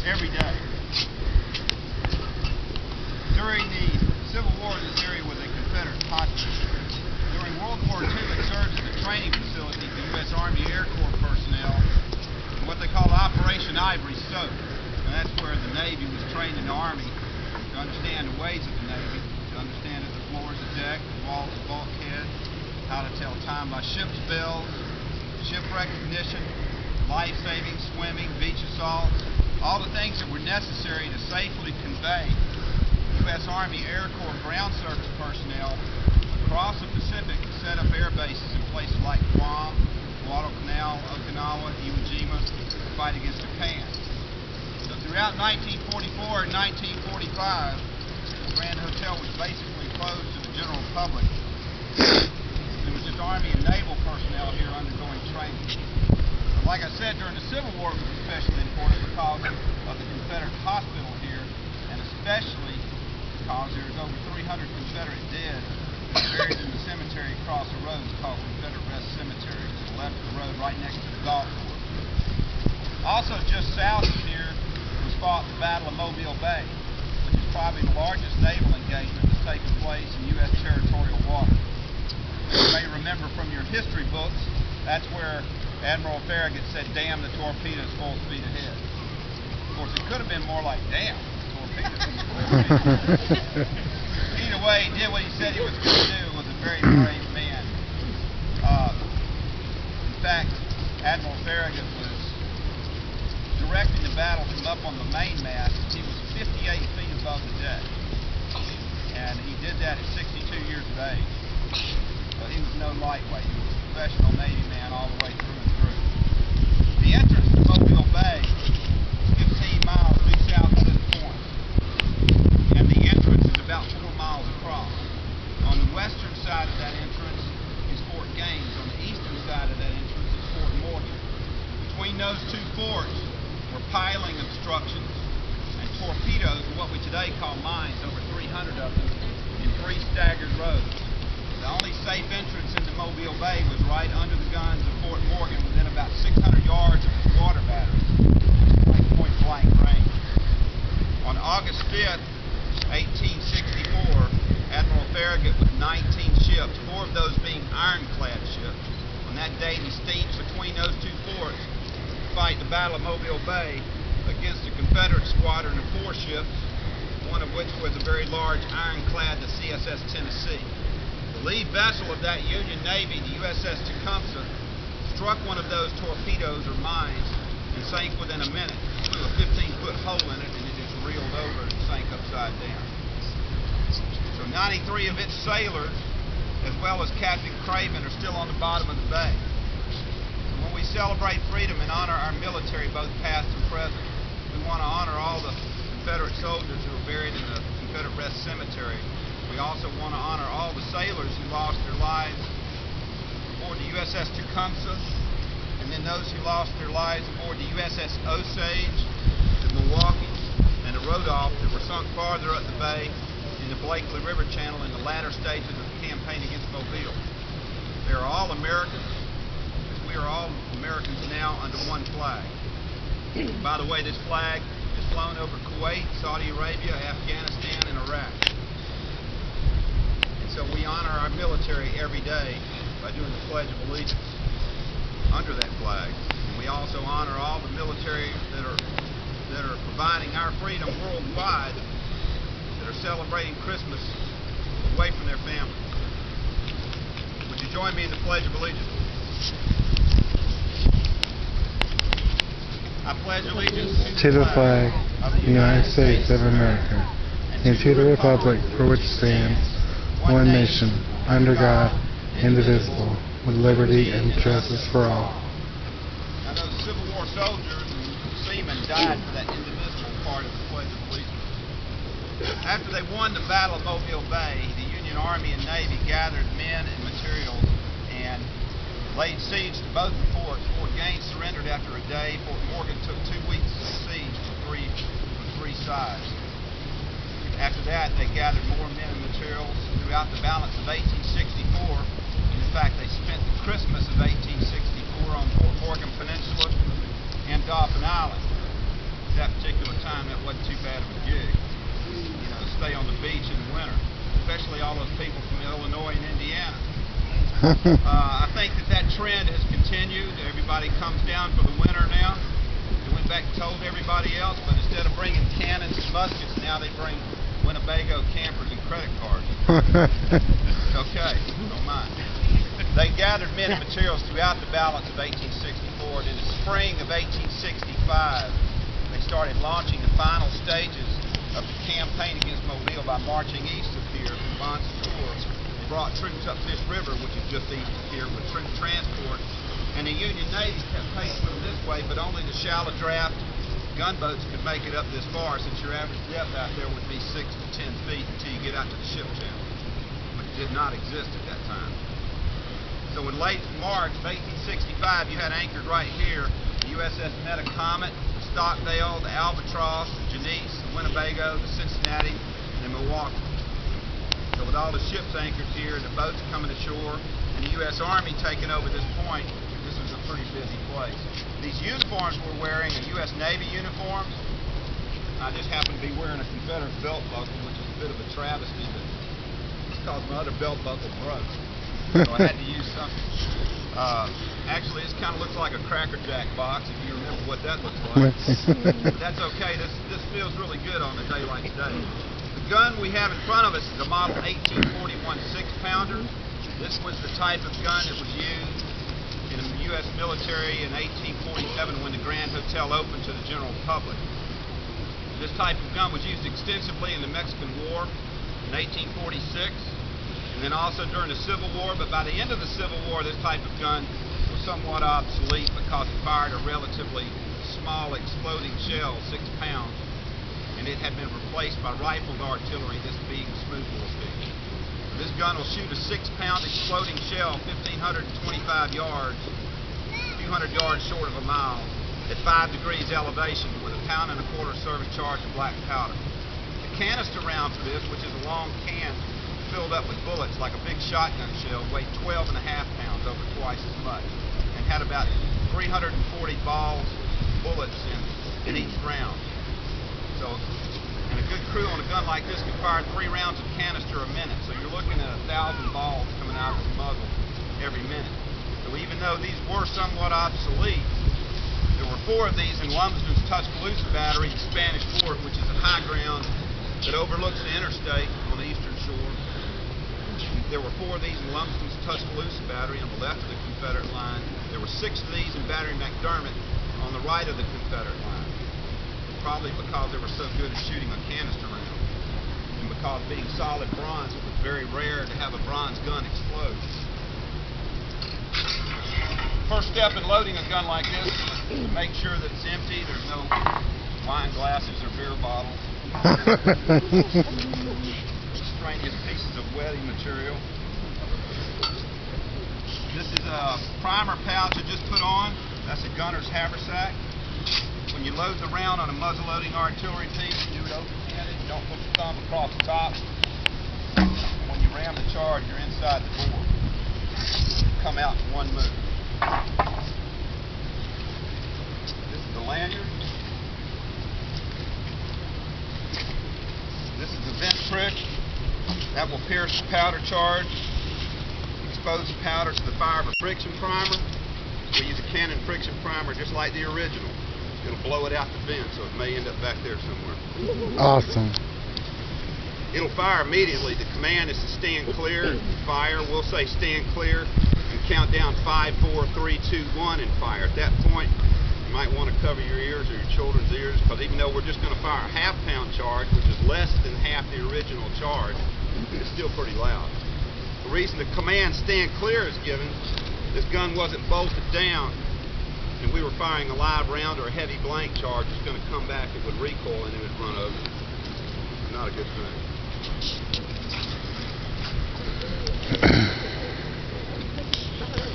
every day. During the Civil War, this area was a Confederate hospital. During World War II, it served as a training facility for U.S. Army Air Corps personnel in what they called Operation Ivory Soap. And that's where the Navy was trained in the Army to understand the ways of the Navy, to understand that the floor is a deck, the walls a bulkhead, how to tell time by ship's bells, ship recognition, life-saving, swimming, beach assaults, all the things that were necessary to safely convey U.S. Army Air Corps ground service personnel across the Pacific to set up air bases in places like Guam, Guadalcanal, Okinawa, Iwo Jima to fight against Japan. So throughout 1944 and 1945, the Grand Hotel was basically closed to the general public. It was just Army and Naval personnel here undergoing training. But like I said, during the Civil War it was especially important because of the Confederate hospital here, and especially because there was over 300 Confederate dead buried in the cemetery across the road. It's called Confederate Rest Cemetery. It's to the left of the road right next to the golf course. Also just south of here was fought the Battle of Mobile Bay, which is probably the largest naval engagement that's taken place in U.S. territorial water. You may remember from your history books, that's where Admiral Farragut said, "Damn the torpedoes full speed ahead." Of course, it could have been more like, "Damn the torpedoes full speed ahead." Either way, he did what he said he was going to do. Was a very brave man. In fact, Admiral Farragut was directing the battle from up on the mainmast. He was 58 feet above the deck, and he did that at 62 years of age. But he was no lightweight. He was a professional Navy man all the way through and through. The entrance to Mobile Bay is 15 miles due south of this point, and the entrance is about 4 miles across. On the western side of that entrance is Fort Gaines. On the eastern side of that entrance is Fort Morgan. Between those two forts were piling obstructions and torpedoes, or what we today call mines, over 300 of them in 3 staggered rows. The only safe entrance into Mobile Bay was right under the guns of Fort Morgan, within about 600 yards of its water batteries, like point blank range. On August 5th, 1864, Admiral Farragut with 19 ships, 4 of those being ironclad ships, on that date he steamed between those two forts to fight the Battle of Mobile Bay against a Confederate squadron of 4 ships, one of which was a very large ironclad, the CSS Tennessee. The lead vessel of that Union Navy, the USS Tecumseh, struck one of those torpedoes or mines and sank within a minute. It blew a 15-foot hole in it, and it just reeled over and sank upside down. So 93 of its sailors, as well as Captain Craven, are still on the bottom of the bay. And when we celebrate freedom and honor our military, both past and present, we want to honor all the Confederate soldiers who are buried in the Confederate Rest Cemetery. We also want to honor all the sailors who lost their lives aboard the USS Tecumseh, and then those who lost their lives aboard the USS Osage, the Milwaukee, and the Rodolph that were sunk farther up the bay in the Blakely River Channel in the latter stages of the campaign against Mobile. They are all Americans, as we are all Americans now under one flag. By the way, this flag is flown over Kuwait, Saudi Arabia, Afghanistan, and Iraq. So we honor our military every day by doing the Pledge of Allegiance under that flag. And we also honor all the military that are providing our freedom worldwide, that are celebrating Christmas away from their families. Would you join me in the Pledge of Allegiance? I pledge allegiance to the flag of the United States of America and to the republic for which it stands, one nation, under God, indivisible, with liberty and justice for all. Now those Civil War soldiers and seamen died for that indivisible part of the Pledge of Allegiance. After they won the Battle of Mobile Bay, the Union Army and Navy gathered men and materials and laid siege to both the forts. Fort Gaines surrendered after a day. Fort Morgan took 2 weeks of siege from three sides. After that, they gathered more men and materials throughout the balance of 1864. In fact, they spent the Christmas of 1864 on Fort Morgan Peninsula and Dauphin Island. At that particular time, I think that trend has continued. Everybody comes down for the winter now. They went back and told everybody else, but instead of bringing cannons and muskets, now they bring Winnebago campers and credit cards. Okay, don't mind. They gathered men and materials throughout the balance of 1864, and in the spring of 1865, they started launching the final stages of the campaign against Mobile by marching east of here from Bon Secours. They brought troops up Fish River, which is just east of here, with troop transport, and the Union Navy kept pace moving this way, but only the shallow draft gunboats could make it up this far, since your average depth out there would be 6 to 10 feet until you get out to the ship channel, which did not exist at that time. So in late March of 1865, you had anchored right here the USS Metacomet, the Stockdale, the Albatross, the Janice, the Winnebago, the Cincinnati, and the Milwaukee. So with all the ships anchored here, the boats coming ashore, and the U.S. Army taking over this point, this was a pretty busy place. These uniforms we're wearing are U.S. Navy uniforms. I just happen to be wearing a Confederate belt buckle, which is a bit of a travesty, but it's because my other belt buckle broke. So I had to use something. Actually, this kind of looks like a Cracker Jack box, if you remember what that looks like. But that's okay. This feels really good on a day like today. The gun we have in front of us is a model 1841 6-pounder. This was the type of gun that was used in the U.S. military in 1847 when the Grand Hotel opened to the general public. This type of gun was used extensively in the Mexican War in 1846. And then also during the Civil War, but by the end of the Civil War, this type of gun was somewhat obsolete because it fired a relatively small exploding shell, 6 pounds, and it had been replaced by rifled artillery, this being smooth bore pistol. This gun will shoot a 6-pound exploding shell 1,525 yards, a few hundred yards short of a mile, at 5 degrees elevation with a 1.25 pound service charge of black powder. The canister round for this, which is a long can, filled up with bullets like a big shotgun shell, weighed 12.5 pounds, over twice as much, and had about 340 balls, bullets in each round. So, and a good crew on a gun like this can fire 3 rounds of canister a minute. So you're looking at 1,000 balls coming out of the muzzle every minute. So even though these were somewhat obsolete, there were 4 of these in Lumsden's Tuscaloosa Battery, the Spanish Fort, which is a high ground that overlooks the interstate on the eastern shore. There were 4 of these in Lumsden's Tuscaloosa Battery on the left of the Confederate line. There were 6 of these in Battery McDermott on the right of the Confederate line. Probably because they were so good at shooting a canister round. And because being solid bronze, it was very rare to have a bronze gun explode. First step in loading a gun like this is to make sure that it's empty. There's no wine glasses or beer bottles. Extraneous pieces of wetting material. This is a primer pouch I just put on. That's a gunner's haversack. When you load the round on a muzzle-loading artillery piece, you do it open-handed. You don't put your thumb across the top. And when you ram the charge, you're inside the bore. Come out in one move. This is the lanyard. This is the vent prick. That will pierce the powder charge, expose the powder to the fire of a friction primer. We use a Cannon friction primer just like the original. It'll blow it out the vent, so it may end up back there somewhere. Awesome. It'll fire immediately. The command is to stand clear, fire. We'll say stand clear and count down 5, 4, 3, 2, 1 and fire. At that point, you might want to cover your ears or your children's ears, because even though we're just going to fire a half-pound charge, which is less than half the original charge, it's still pretty loud. The reason the command stand clear is given, this gun wasn't bolted down, and we were firing a live round or a heavy blank charge. It's going to come back, it would recoil, and it would run over. Not a good thing.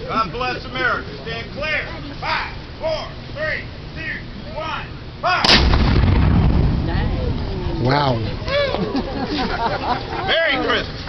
God bless America. Stand clear. 5, 4, 3, 2, 1, fire! Wow. Merry Christmas.